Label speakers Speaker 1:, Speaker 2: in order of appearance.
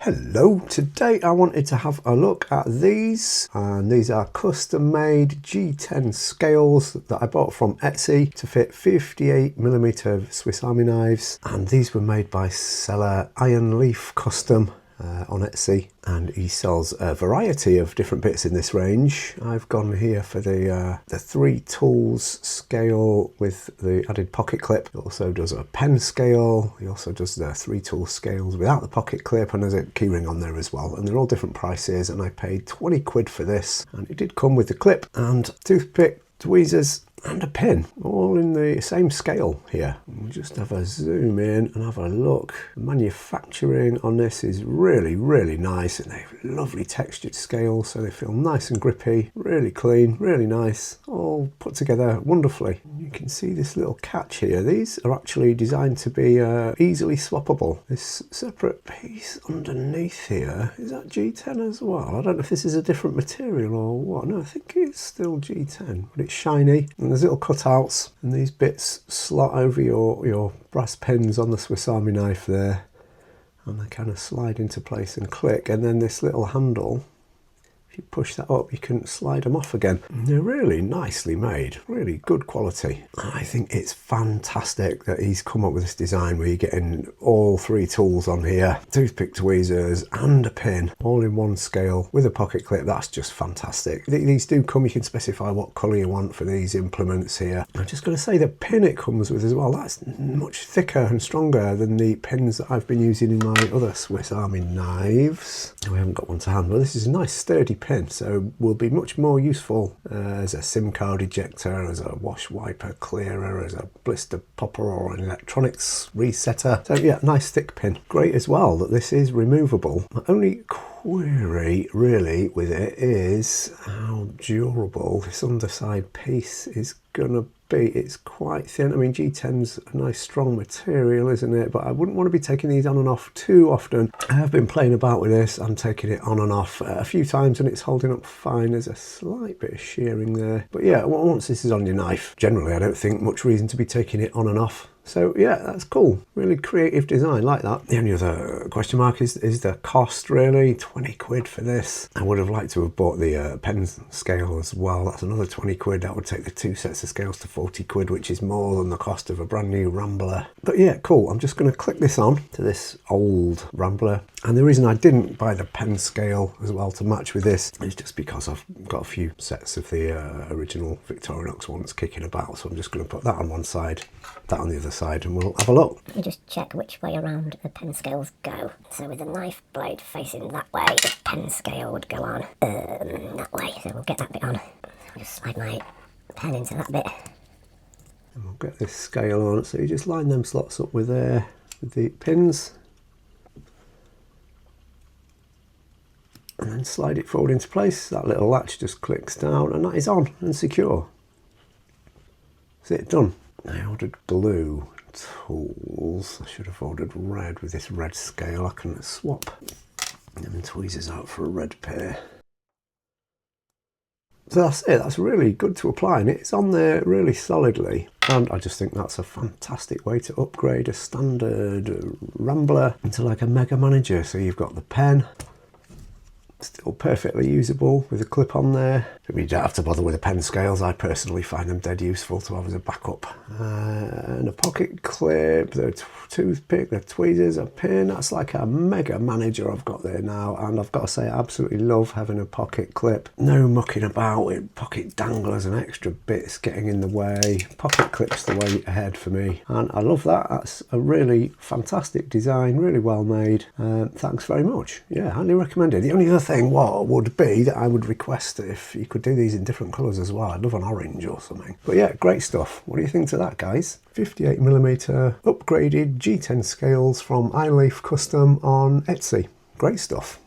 Speaker 1: Hello, today I wanted to have a look at these, and these are custom made G10 scales that I bought from Etsy to fit 58mm Swiss Army knives, and these were made by seller Iron Leaf Custom on Etsy, and he sells a variety of different bits in this range. I've gone here for the 3 tools scale with the added pocket clip. He also does a pen scale. He also does the 3 tool scales without the pocket clip, and there's a keyring on there as well, and they're all different prices, and I paid 20 quid for this, and it did come with the clip and toothpick, tweezers and a pin, all in the same scale here. We'll just have a zoom in and have a look. The manufacturing on this is really nice, and they're lovely textured scales, so they feel nice and grippy, really clean, really nice, all put together wonderfully. You can see this little catch here. These are actually designed to be easily swappable. This separate piece underneath here, is that G10 as well? I don't know if this is a different material or what. No, I think it's still G10, but it's shiny. And there's little cutouts, and these bits slot over your brass pins on the Swiss Army knife there, and they kind of slide into place and click, and then this little handle, if you push that up, you can slide them off again. And they're really nicely made, really good quality. I think it's fantastic that he's come up with this design where you're getting all 3 tools on here, toothpick, tweezers and a pin, all in one scale with a pocket clip. That's just fantastic. These do come, you can specify what colour you want for these implements here. I'm just going to say the pin it comes with as well, that's much thicker and stronger than the pins that I've been using in my other Swiss Army knives. We haven't got one to hand, but this is a nice sturdy pin, so will be much more useful as a SIM card ejector, as a wash wiper clearer, as a blister popper, or an electronics resetter. So yeah, nice thick pin. Great as well that this is removable. My only query really with it is how durable this underside piece is gonna be. It's quite thin. I mean, G10's a nice strong material, isn't it? But I wouldn't want to be taking these on and off too often. I have been playing about with this. I'm taking it on and off a few times, and it's holding up fine. There's a slight bit of shearing there, but yeah, once this is on your knife, generally I don't think much reason to be taking it on and off. So yeah, that's cool. Really creative design, like that. The only other question mark is the cost, really. 20 quid for this. I would have liked to have bought the pen scale as well. That's another 20 quid. That would take the 2 sets of scales to 40 quid, which is more than the cost of a brand new Rambler. But yeah, cool. I'm just going to click this on to this old Rambler. And the reason I didn't buy the pen scale as well to match with this is just because I've got a few sets of the original Victorinox ones kicking about. So I'm just going to put that on one side, that on the other side, and we'll have a look.
Speaker 2: Let me just check which way around the pen scales go. So with the knife blade facing that way, the pen scale would go on that way. So we'll get that bit on. I'll just slide my pen into that bit.
Speaker 1: And we'll get this scale on. So you just line them slots up with the pins, and then slide it forward into place. That little latch just clicks down, and that is on and secure. That's it, done. I ordered glue tools. I should have ordered red with this red scale. I can swap them tweezers out for a red pair. So that's it. That's really good to apply, and it's on there really solidly. And I just think that's a fantastic way to upgrade a standard Rambler into like a Mega Manager. So you've got the pen, still perfectly usable with a clip on there. You don't have to bother with the pen scales. I personally find them dead useful to have as a backup. And a pocket clip, the toothpick, the tweezers, a pin. That's like a Mega Manager I've got there now, and I've got to say I absolutely love having a pocket clip. No mucking about with pocket danglers and extra bits getting in the way. Pocket clip's the way ahead for me, and I love that. That's a really fantastic design, really well made. Thanks very much. Yeah, highly recommended. The only other thing would be that I would request if you could do these in different colours as well. I'd love an orange or something. But yeah, great stuff. What do you think to that, guys? 58mm upgraded G10 scales from Iron Leaf Custom on Etsy. Great stuff.